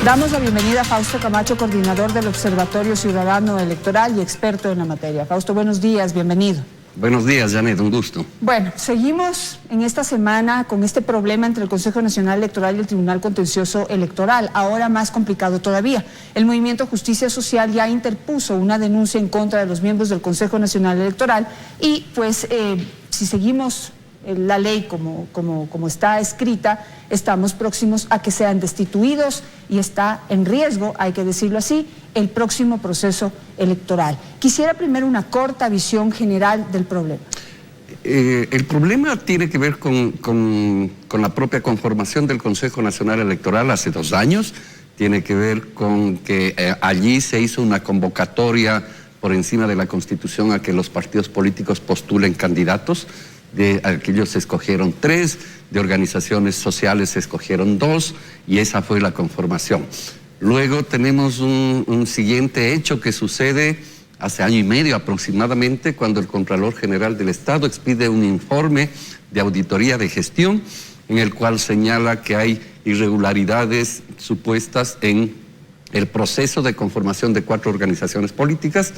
Damos la bienvenida a Fausto Camacho, coordinador del Observatorio Ciudadano Electoral y experto en la materia. Fausto, buenos días, bienvenido. Buenos días, Janet, un gusto. Bueno, seguimos en esta semana con este problema entre el Consejo Nacional Electoral y el Tribunal Contencioso Electoral, ahora más complicado todavía. El Movimiento Justicia Social ya interpuso una denuncia en contra de los miembros del Consejo Nacional Electoral y pues si seguimos la ley como está escrita, estamos próximos a que sean destituidos y está en riesgo, hay que decirlo así, el próximo proceso electoral. Quisiera primero una corta visión general del problema. El problema tiene que ver con la propia conformación del Consejo Nacional Electoral hace 2 años, tiene que ver con que allí se hizo una convocatoria por encima de la Constitución a que los partidos políticos postulen candidatos. De aquellos se escogieron 3, de organizaciones sociales se escogieron 2 y esa fue la conformación. Luego tenemos un siguiente hecho que sucede hace 1 año y medio aproximadamente, cuando el Contralor General del Estado expide un informe de auditoría de gestión en el cual señala que hay irregularidades supuestas en el proceso de conformación de 4 organizaciones políticas.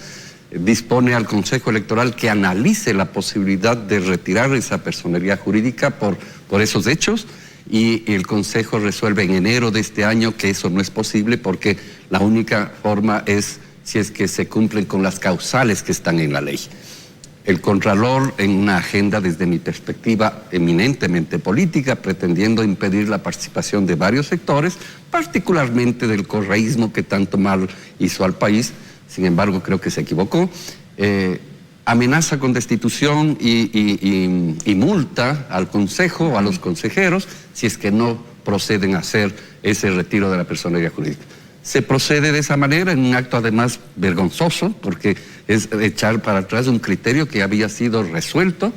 Dispone al Consejo Electoral que analice la posibilidad de retirar esa personería jurídica por esos hechos y el Consejo resuelve en enero de este año que eso no es posible porque la única forma es si es que se cumplen con las causales que están en la ley. El Contralor, en una agenda desde mi perspectiva eminentemente política, pretendiendo impedir la participación de varios sectores, particularmente del correísmo que tanto mal hizo al país. Sin embargo, creo que se equivocó. Amenaza con destitución y multa al Consejo o a los consejeros si es que no proceden a hacer ese retiro de la personería jurídica. Se procede de esa manera en un acto además vergonzoso, porque es echar para atrás un criterio que había sido resuelto.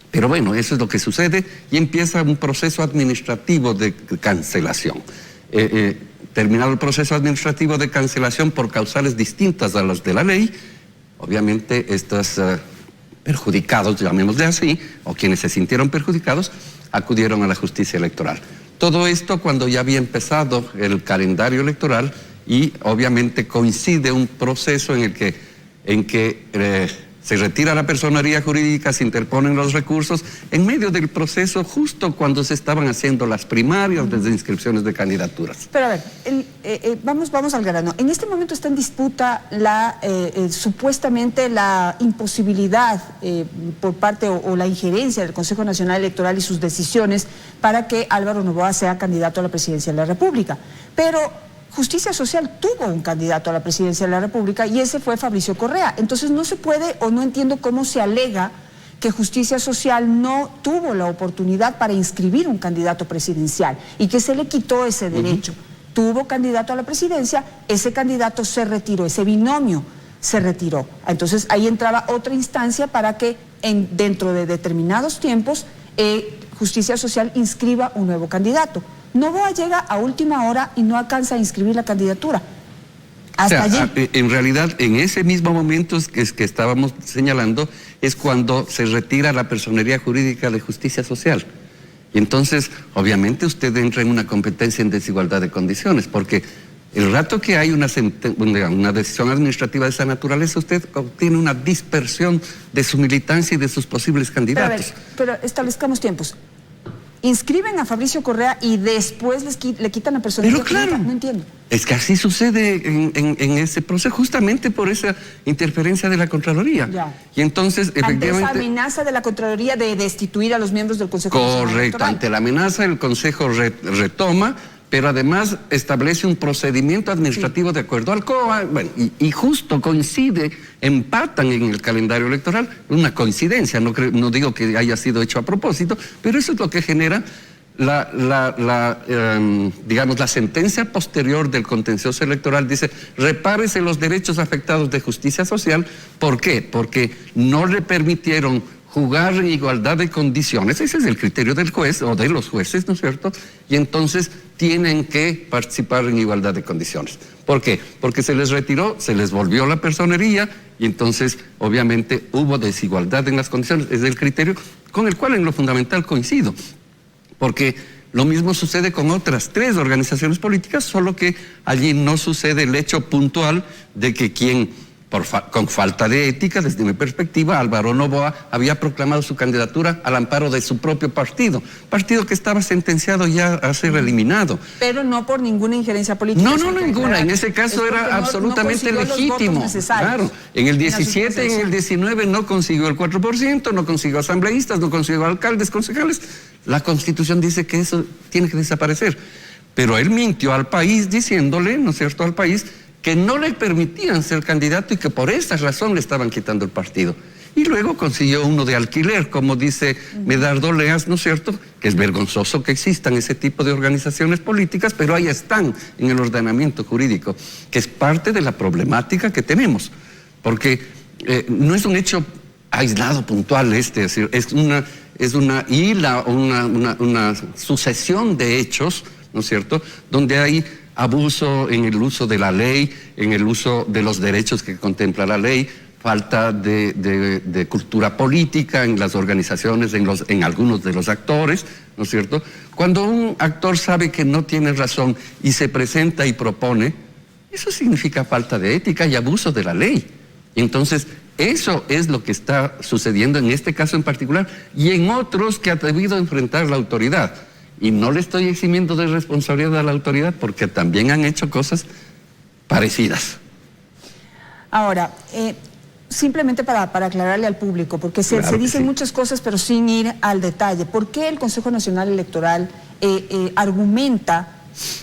Pero bueno, eso es lo que sucede y empieza un proceso administrativo de cancelación. Terminado el proceso administrativo de cancelación por causales distintas a las de la ley, obviamente estos perjudicados, llamémosle así, o quienes se sintieron perjudicados, acudieron a la justicia electoral. Todo esto cuando ya había empezado el calendario electoral y obviamente coincide un proceso en que se retira la personería jurídica, se interponen los recursos en medio del proceso justo cuando se estaban haciendo las primarias desde inscripciones de candidaturas. Pero a ver, vamos al grano. En este momento está en disputa supuestamente la imposibilidad por parte o la injerencia del Consejo Nacional Electoral y sus decisiones para que Álvaro Noboa sea candidato a la presidencia de la República. Pero Justicia Social tuvo un candidato a la presidencia de la República y ese fue Fabricio Correa. Entonces no se puede o no entiendo cómo se alega que Justicia Social no tuvo la oportunidad para inscribir un candidato presidencial y que se le quitó ese derecho. Tuvo candidato a la presidencia, ese candidato se retiró, ese binomio se retiró. Entonces ahí entraba otra instancia para que dentro de determinados tiempos Justicia Social inscriba un nuevo candidato. Noboa llega a última hora y no alcanza a inscribir la candidatura. Hasta allí. En realidad, en ese mismo momento que estábamos señalando, es cuando se retira la personería jurídica de Justicia Social. Y entonces, obviamente, usted entra en una competencia en desigualdad de condiciones, porque el rato que hay una decisión administrativa de esa naturaleza, usted obtiene una dispersión de su militancia y de sus posibles candidatos. Pero establezcamos tiempos. Inscriben a Fabricio Correa y después le quitan la personería jurídica. Claro, no entiendo. Es que así sucede en ese proceso, justamente por esa interferencia de la Contraloría. Ya. Y entonces, efectivamente... Ante esa amenaza de la Contraloría de destituir a los miembros del Consejo Nacional Electoral. Correcto, ante la amenaza el Consejo retoma, pero además establece un procedimiento administrativo de acuerdo al COA, bueno, y justo coincide, empatan en el calendario electoral, una coincidencia, no digo que haya sido hecho a propósito, pero eso es lo que genera digamos, la sentencia posterior del contencioso electoral. Dice, repárese los derechos afectados de Justicia Social. ¿Por qué? Porque no le permitieron jugar en igualdad de condiciones. Ese es el criterio del juez o de los jueces, ¿no es cierto? Y entonces tienen que participar en igualdad de condiciones. ¿Por qué? Porque se les retiró, se les volvió la personería y entonces obviamente hubo desigualdad en las condiciones. Es el criterio con el cual en lo fundamental coincido. Porque Lo mismo sucede con otras 3 organizaciones políticas, solo que allí no sucede el hecho puntual de que quien, con falta de ética, desde mi perspectiva, Álvaro Noboa había proclamado su candidatura al amparo de su propio partido que estaba sentenciado ya a ser eliminado. Pero no por ninguna injerencia política. No, ninguna. En ese caso era absolutamente legítimo. Claro. En el 17 y en el 19 no consiguió el 4%, no consiguió asambleístas, no consiguió alcaldes, concejales. La Constitución dice que eso tiene que desaparecer. Pero él mintió al país diciéndole, ¿no es cierto?, al país que no le permitían ser candidato y que por esa razón le estaban quitando el partido. Y luego consiguió uno de alquiler, como dice Medardo Leas, ¿no es cierto?, que es vergonzoso que existan ese tipo de organizaciones políticas, pero ahí están en el ordenamiento jurídico, que es parte de la problemática que tenemos, porque no es un hecho aislado, puntual, es decir, es una sucesión de hechos, ¿no es cierto?, donde hay abuso en el uso de la ley, en el uso de los derechos que contempla la ley, falta de cultura política en las organizaciones, en algunos de los actores, ¿no es cierto? Cuando un actor sabe que no tiene razón y se presenta y propone, eso significa falta de ética y abuso de la ley. Y entonces, eso es lo que está sucediendo en este caso en particular y en otros que ha debido enfrentar la autoridad. Y no le estoy eximiendo de responsabilidad a la autoridad porque también han hecho cosas parecidas. Ahora, simplemente para aclararle al público, porque se dicen muchas cosas pero sin ir al detalle. ¿Por qué el Consejo Nacional Electoral argumenta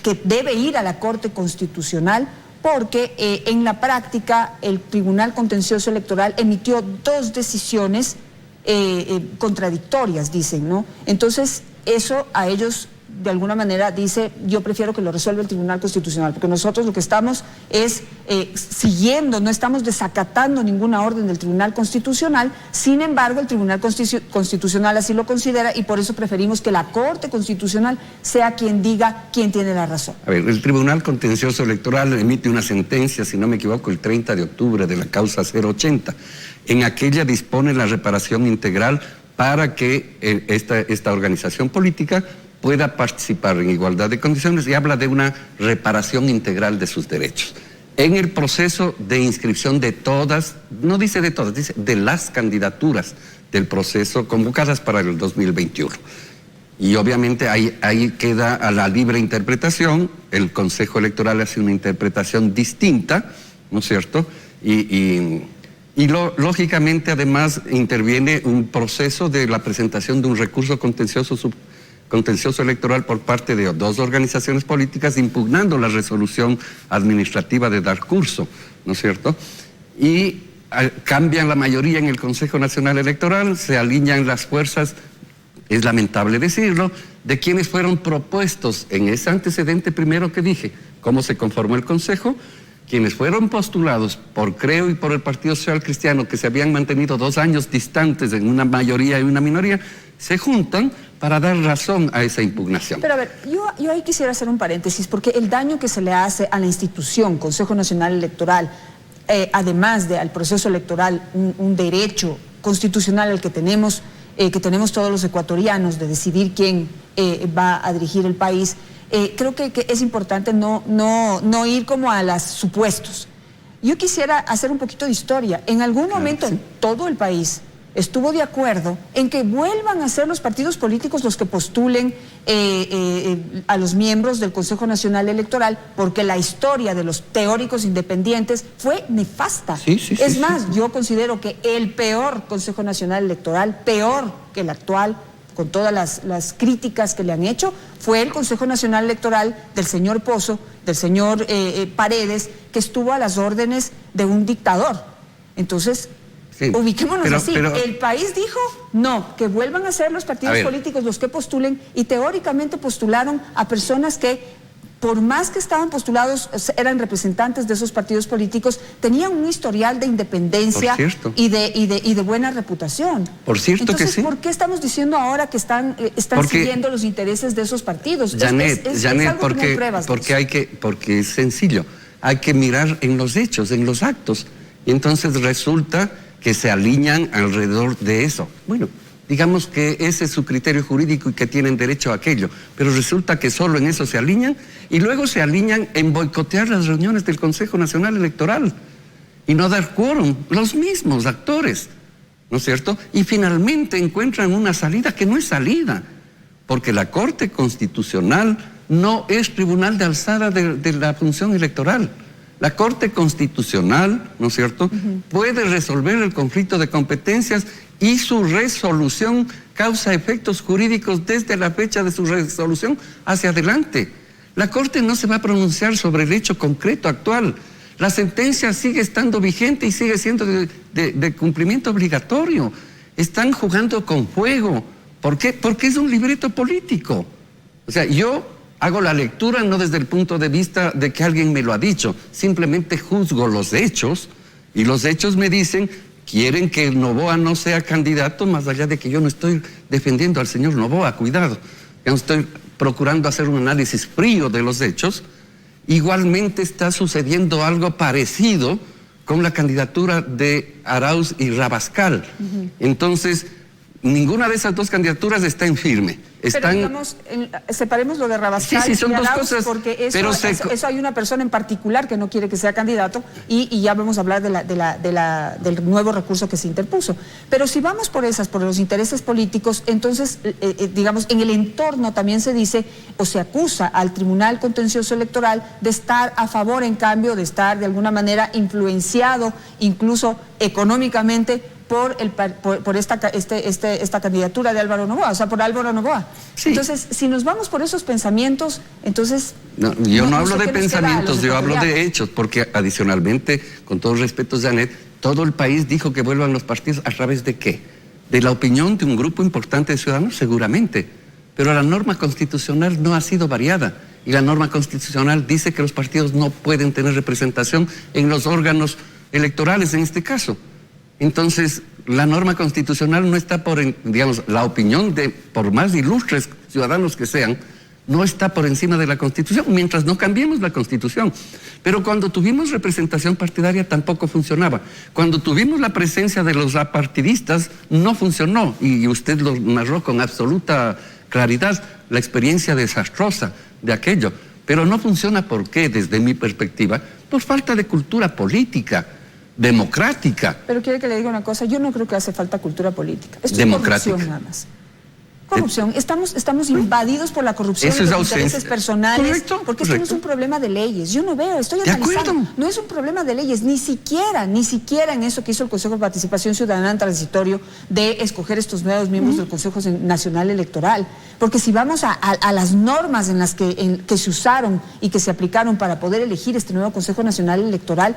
que debe ir a la Corte Constitucional? Porque en la práctica el Tribunal Contencioso Electoral emitió 2 decisiones contradictorias, dicen, ¿no? Entonces, eso a ellos de alguna manera dice, yo prefiero que lo resuelva el Tribunal Constitucional, porque nosotros lo que estamos es siguiendo, no estamos desacatando ninguna orden del Tribunal Constitucional. Sin embargo, el Tribunal Constitucional así lo considera y por eso preferimos que la Corte Constitucional sea quien diga quién tiene la razón. A ver, el Tribunal Contencioso Electoral emite una sentencia, si no me equivoco, el 30 de octubre de la causa 080. En aquella dispone la reparación integral para que esta organización política pueda participar en igualdad de condiciones y habla de una reparación integral de sus derechos. En el proceso de inscripción de todas, no dice de todas, dice de las candidaturas del proceso convocadas para el 2021. Y obviamente ahí queda a la libre interpretación, el Consejo Electoral hace una interpretación distinta, ¿no es cierto?, lógicamente además interviene un proceso de la presentación de un recurso contencioso electoral por parte de 2 organizaciones políticas impugnando la resolución administrativa de dar curso, ¿no es cierto? Y cambian la mayoría en el Consejo Nacional Electoral, se alinean las fuerzas, es lamentable decirlo, de quienes fueron propuestos en ese antecedente primero que dije, cómo se conformó el Consejo, quienes fueron postulados por Creo y por el Partido Social Cristiano, que se habían mantenido 2 años distantes en una mayoría y una minoría, se juntan para dar razón a esa impugnación. Pero a ver, yo ahí quisiera hacer un paréntesis, porque el daño que se le hace a la institución, Consejo Nacional Electoral, además de al proceso electoral, un derecho constitucional al que tenemos todos los ecuatorianos de decidir quién va a dirigir el país, creo que es importante no ir como a los supuestos. Yo quisiera hacer un poquito de historia. En algún momento todo el país estuvo de acuerdo en que vuelvan a ser los partidos políticos los que postulen a los miembros del Consejo Nacional Electoral, porque la historia de los teóricos independientes fue nefasta. Es más, yo considero que el peor Consejo Nacional Electoral, peor que el actual, con todas las críticas que le han hecho, fue el Consejo Nacional Electoral del señor Pozo, del señor Paredes, que estuvo a las órdenes de un dictador. Entonces, ubiquémonos así. El país dijo no, que vuelvan a ser los partidos políticos los que postulen, y teóricamente postularon a personas que, por más que estaban postulados, eran representantes de esos partidos políticos, tenían un historial de independencia y de buena reputación. Por cierto. Entonces, que sí. ¿por qué estamos diciendo ahora que están siguiendo los intereses de esos partidos? Janet, porque es sencillo. Hay que mirar en los hechos, en los actos. Y entonces resulta que se alinean alrededor de eso. Bueno, digamos que ese es su criterio jurídico y que tienen derecho a aquello. Pero resulta que solo en eso se alinean y luego se alinean en boicotear las reuniones del Consejo Nacional Electoral y no dar quórum, los mismos actores, ¿no es cierto? Y finalmente encuentran una salida que no es salida, porque la Corte Constitucional no es tribunal de alzada de la función electoral. La Corte Constitucional, ¿no es cierto?, puede resolver el conflicto de competencias y su resolución causa efectos jurídicos desde la fecha de su resolución hacia adelante. La Corte no se va a pronunciar sobre el hecho concreto actual. La sentencia sigue estando vigente y sigue siendo de cumplimiento obligatorio. Están jugando con fuego. ¿Por qué? Porque es un libreto político. O sea, yo hago la lectura no desde el punto de vista de que alguien me lo ha dicho, simplemente juzgo los hechos y los hechos me dicen, quieren que Noboa no sea candidato, más allá de que yo no estoy defendiendo al señor Noboa, cuidado, yo estoy procurando hacer un análisis frío de los hechos. Igualmente está sucediendo algo parecido con la candidatura de Arauz y Rabascal. Entonces, ninguna de esas dos candidaturas está en firme. Pero digamos, separemos lo de Rabascal sí, son y dos Arauz, cosas, porque eso, pero eso hay una persona en particular que no quiere que sea candidato y ya vamos a hablar del nuevo recurso que se interpuso. Pero si vamos por los intereses políticos, entonces, digamos, en el entorno también se dice o se acusa al Tribunal Contencioso Electoral de estar a favor, en cambio, de estar de alguna manera influenciado, incluso económicamente, por esta candidatura de Álvaro Noboa, o sea, por Álvaro Noboa. Sí. Entonces, si nos vamos por esos pensamientos, entonces... No, yo no hablo de pensamientos, yo hablo de hechos, porque adicionalmente, con todo respeto, Janet, todo el país dijo que vuelvan los partidos, ¿a través de qué? De la opinión de un grupo importante de ciudadanos, seguramente, pero la norma constitucional no ha sido variada, y la norma constitucional dice que los partidos no pueden tener representación en los órganos electorales, en este caso. Entonces, la norma constitucional no está digamos, la opinión de, por más ilustres ciudadanos que sean, no está por encima de la Constitución, mientras no cambiemos la Constitución. Pero cuando tuvimos representación partidaria tampoco funcionaba. Cuando tuvimos la presencia de los apartidistas, no funcionó. Y usted lo narró con absoluta claridad, la experiencia desastrosa de aquello. Pero no funciona, ¿por qué? Desde mi perspectiva, por falta de cultura política, democrática. Pero quiere que le diga una cosa, yo no creo que hace falta cultura política. Esto es corrupción nada más. Corrupción, estamos invadidos por la corrupción y los intereses personales, porque esto no es un problema de leyes. Yo no veo, estoy analizando, no es un problema de leyes, ni siquiera en eso que hizo el Consejo de Participación Ciudadana Transitorio de escoger estos nuevos miembros del Consejo Nacional Electoral. Porque si vamos a las normas en las que se usaron y que se aplicaron para poder elegir este nuevo Consejo Nacional Electoral,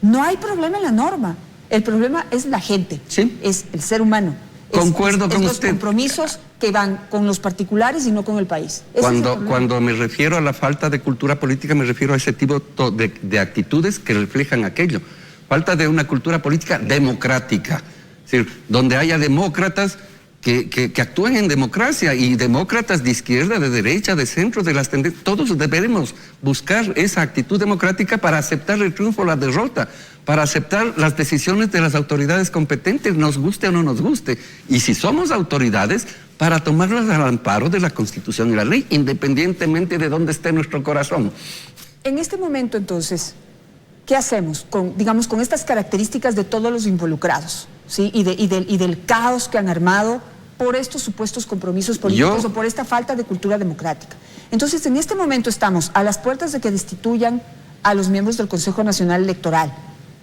no hay problema en la norma. El problema es la gente, ¿sí? Es el ser humano. Concuerdo con usted. Los compromisos que van con los particulares y no con el país. Cuando me refiero a la falta de cultura política, me refiero a ese tipo de actitudes que reflejan aquello. Falta de una cultura política democrática. Es decir, donde haya demócratas que actúen en democracia, y demócratas de izquierda, de derecha, de centro, de las tendencias. Todos deberemos buscar esa actitud democrática para aceptar el triunfo o la derrota, para aceptar las decisiones de las autoridades competentes, nos guste o no nos guste. Y si somos autoridades, para tomarlas al amparo de la Constitución y la ley, independientemente de dónde esté nuestro corazón. En este momento, entonces, ¿qué hacemos con estas características de todos los involucrados, ¿sí? y del caos que han armado por estos supuestos compromisos políticos o por esta falta de cultura democrática? Entonces, en este momento estamos a las puertas de que destituyan a los miembros del Consejo Nacional Electoral.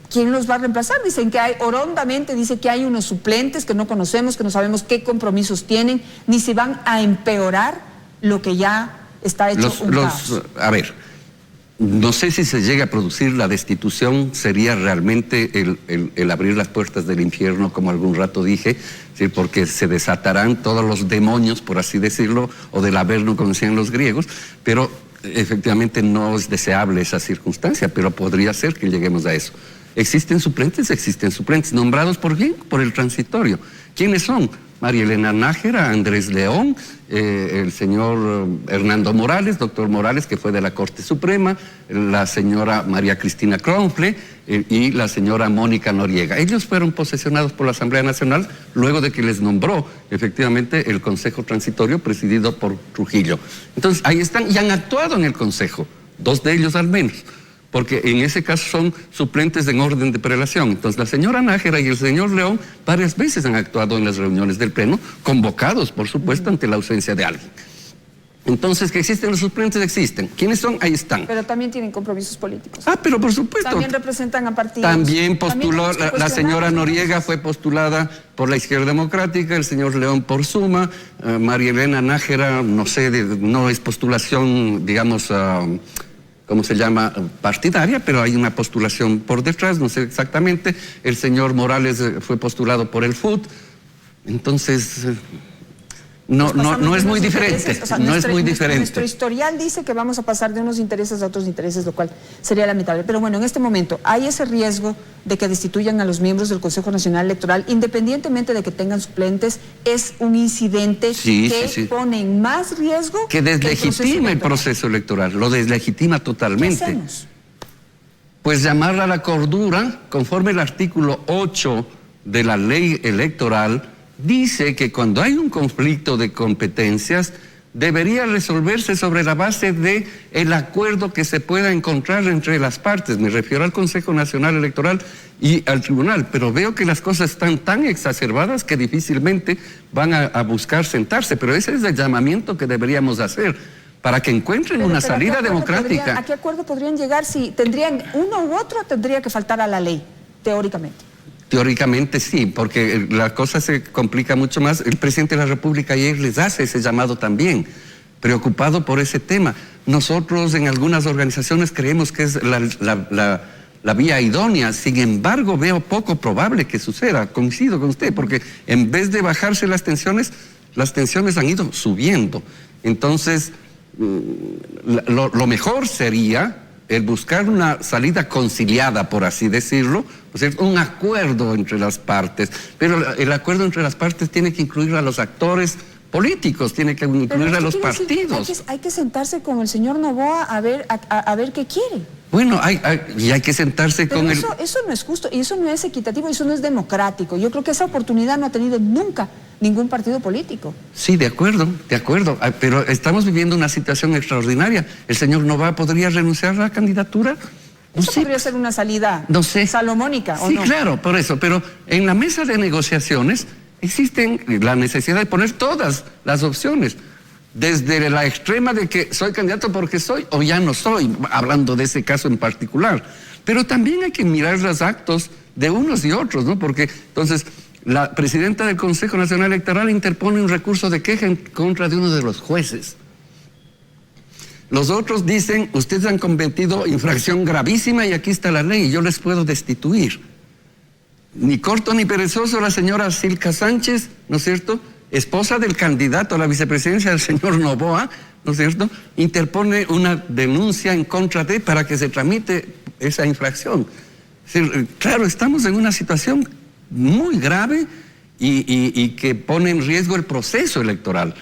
¿Quién los va a reemplazar? Dicen que orondamente dice que hay unos suplentes que no conocemos, que no sabemos qué compromisos tienen, ni si van a empeorar lo que ya está hecho un caos. A ver, no sé si se llega a producir la destitución, sería realmente el abrir las puertas del infierno, como algún rato dije, ¿sí? Porque se desatarán todos los demonios, por así decirlo, o del averno, como decían los griegos, pero efectivamente no es deseable esa circunstancia, pero podría ser que lleguemos a eso. ¿Existen suplentes? Existen suplentes. ¿Nombrados por quién? Por el transitorio. ¿Quiénes son? María Elena Nájera, Andrés León, el señor Hernando Morales, doctor Morales, que fue de la Corte Suprema, la señora María Cristina Cronfle y la señora Mónica Noriega. Ellos fueron posesionados por la Asamblea Nacional luego de que les nombró efectivamente el Consejo Transitorio presidido por Trujillo. Entonces ahí están y han actuado en el Consejo, 2 de ellos al menos, porque en ese caso son suplentes en orden de prelación. Entonces la señora Nájera y el señor León varias veces han actuado en las reuniones del Pleno, convocados, por supuesto, ante la ausencia de alguien. Entonces, que existen los suplentes, existen. ¿Quiénes son? Ahí están. Pero también tienen compromisos políticos. Ah, pero por supuesto. También representan a partidos. También postuló, la señora Noriega fue postulada por la Izquierda Democrática, el señor León por Suma, María Elena Nájera, no sé, no es postulación, digamos, ¿cómo se llama? Partidaria, pero hay una postulación por detrás, no sé exactamente. El señor Morales fue postulado por el FUT. Entonces, no es muy diferente. O sea, no es muy diferente. Nuestro historial dice que vamos a pasar de unos intereses a otros intereses, lo cual sería lamentable. Pero bueno, en este momento hay ese riesgo de que destituyan a los miembros del Consejo Nacional Electoral, independientemente de que tengan suplentes. Es un incidente que pone en más riesgo que deslegitima el proceso electoral, lo deslegitima totalmente. ¿Qué hacemos? Pues llamarla a la cordura, conforme el artículo 8 de la ley electoral, dice que cuando hay un conflicto de competencias debería resolverse sobre la base de el acuerdo que se pueda encontrar entre las partes. Me refiero al Consejo Nacional Electoral y al Tribunal, pero veo que las cosas están tan exacerbadas que difícilmente van a buscar sentarse, pero ese es el llamamiento que deberíamos hacer para que encuentren una salida democrática. ¿A qué acuerdo podrían llegar si tendrían uno u otro? Tendría que faltar a la ley, teóricamente. Teóricamente sí, porque la cosa se complica mucho más. El presidente de la República ayer les hace ese llamado también, preocupado por ese tema. Nosotros en algunas organizaciones creemos que es la vía idónea, sin embargo veo poco probable que suceda. Coincido con usted, porque en vez de bajarse las tensiones han ido subiendo. Entonces, lo mejor sería el buscar una salida conciliada, por así decirlo, o sea, un acuerdo entre las partes, pero el acuerdo entre las partes tiene que incluir a los actores políticos, tiene que incluir a los partidos. Hay que sentarse con el señor Noboa a ver qué quiere. Bueno, hay que sentarse con él. Eso no es justo, y eso no es equitativo, y eso no es democrático. Yo creo que esa oportunidad no ha tenido nunca ningún partido político. Sí, de acuerdo, pero estamos viviendo una situación extraordinaria. ¿El señor Noboa podría renunciar a la candidatura? Eso podría ser una salida salomónica, ¿o no? Sí, claro, por eso, pero en la mesa de negociaciones existen la necesidad de poner todas las opciones, desde la extrema de que soy candidato porque soy o ya no soy, hablando de ese caso en particular, pero también hay que mirar los actos de unos y otros, ¿no? Porque entonces la presidenta del Consejo Nacional Electoral interpone un recurso de queja en contra de uno de los jueces. Los otros dicen, ustedes han cometido infracción gravísima y aquí está la ley y yo les puedo destituir. Ni corto ni perezoso, la señora Silka Sánchez, ¿no es cierto?, esposa del candidato a la vicepresidencia del señor Noboa, ¿no es cierto?, interpone una denuncia en contra de para que se tramite esa infracción. Claro, estamos en una situación muy grave y que pone en riesgo el proceso electoral.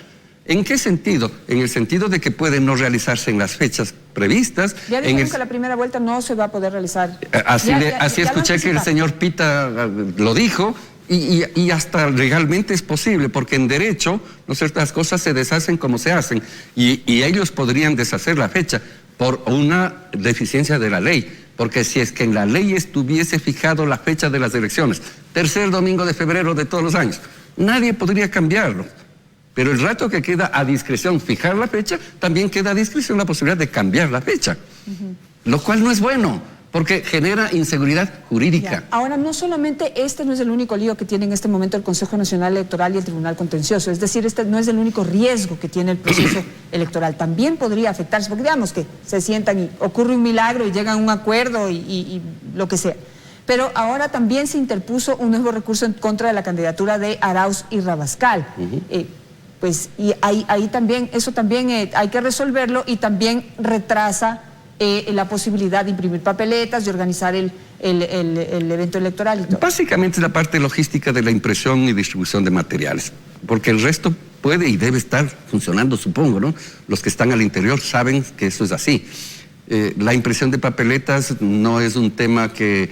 ¿En qué sentido? En el sentido de que puede no realizarse en las fechas previstas. Ya dijeron que la primera vuelta no se va a poder realizar. Así escuché que el señor Pita lo dijo, y hasta legalmente es posible, porque en derecho, ¿no es cierto?, las cosas se deshacen como se hacen, y ellos podrían deshacer la fecha por una deficiencia de la ley, porque si es que en la ley estuviese fijado la fecha de las elecciones, tercer domingo de febrero de todos los años, nadie podría cambiarlo. Pero el rato que queda a discreción fijar la fecha, también queda a discreción la posibilidad de cambiar la fecha, lo cual no es bueno, porque genera inseguridad jurídica. Ya. Ahora, no solamente este no es el único lío que tiene en este momento el Consejo Nacional Electoral y el Tribunal Contencioso, es decir, este no es el único riesgo que tiene el proceso electoral, también podría afectarse, porque digamos que se sientan y ocurre un milagro y llegan a un acuerdo y lo que sea. Pero ahora también se interpuso un nuevo recurso en contra de la candidatura de Arauz y Rabascal. Pues y ahí también, eso también hay que resolverlo, y también retrasa la posibilidad de imprimir papeletas, de organizar el evento electoral y todo. Básicamente es la parte logística de la impresión y distribución de materiales. porque el resto puede y debe estar funcionando, supongo, ¿no? Los que están al interior saben que eso es así. La impresión de papeletas no es un tema que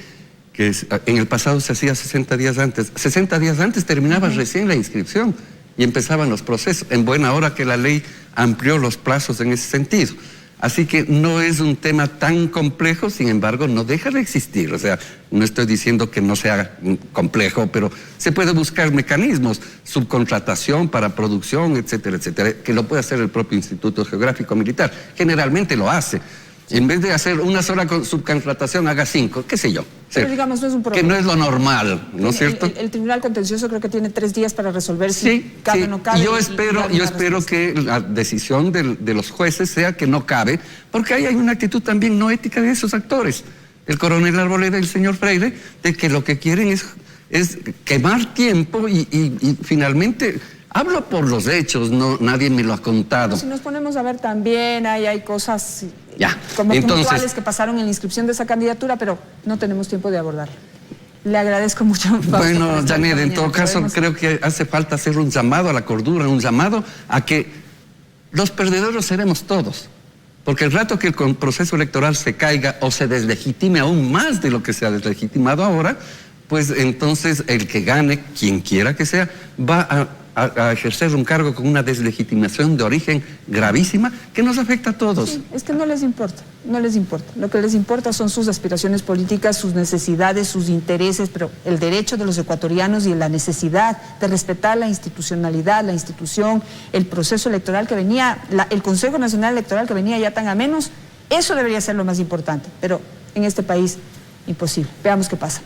en el pasado se hacía 60 días antes. 60 días antes terminaba recién la inscripción y empezaban los procesos, en buena hora que la ley amplió los plazos en ese sentido. Así que no es un tema tan complejo, sin embargo, no deja de existir. O sea, no estoy diciendo que no sea complejo, pero se puede buscar mecanismos, subcontratación para producción, etcétera, etcétera, que lo puede hacer el propio Instituto Geográfico Militar. Generalmente lo hace. En vez de hacer una sola subcontratación, haga 5, qué sé yo. Pero digamos, no es un problema. Que no es lo normal, ¿no es cierto? El Tribunal Contencioso creo que tiene 3 días para resolver si cabe o no cabe. Yo espero que la decisión de los jueces sea que no cabe, porque ahí hay una actitud también no ética de esos actores. El coronel Arboleda y el señor Freire, de que lo que quieren es quemar tiempo y finalmente... Hablo por los hechos, no, nadie me lo ha contado. Si nos ponemos a ver también, hay cosas como entonces, puntuales que pasaron en la inscripción de esa candidatura, pero no tenemos tiempo de abordarlo. Le agradezco mucho. Bueno, Janet, en todo caso creo que hace falta hacer un llamado a la cordura, un llamado a que los perdedores seremos todos. Porque el rato que el proceso electoral se caiga o se deslegitime aún más de lo que se ha deslegitimado ahora, pues entonces el que gane, quien quiera que sea, va a ejercer un cargo con una deslegitimación de origen gravísima que nos afecta a todos. Sí, es que no les importa, no les importa. Lo que les importa son sus aspiraciones políticas, sus necesidades, sus intereses, pero el derecho de los ecuatorianos y la necesidad de respetar la institucionalidad, la institución, el proceso electoral que venía, el Consejo Nacional Electoral que venía ya tan a menos, eso debería ser lo más importante, pero en este país imposible. Veamos qué pasa.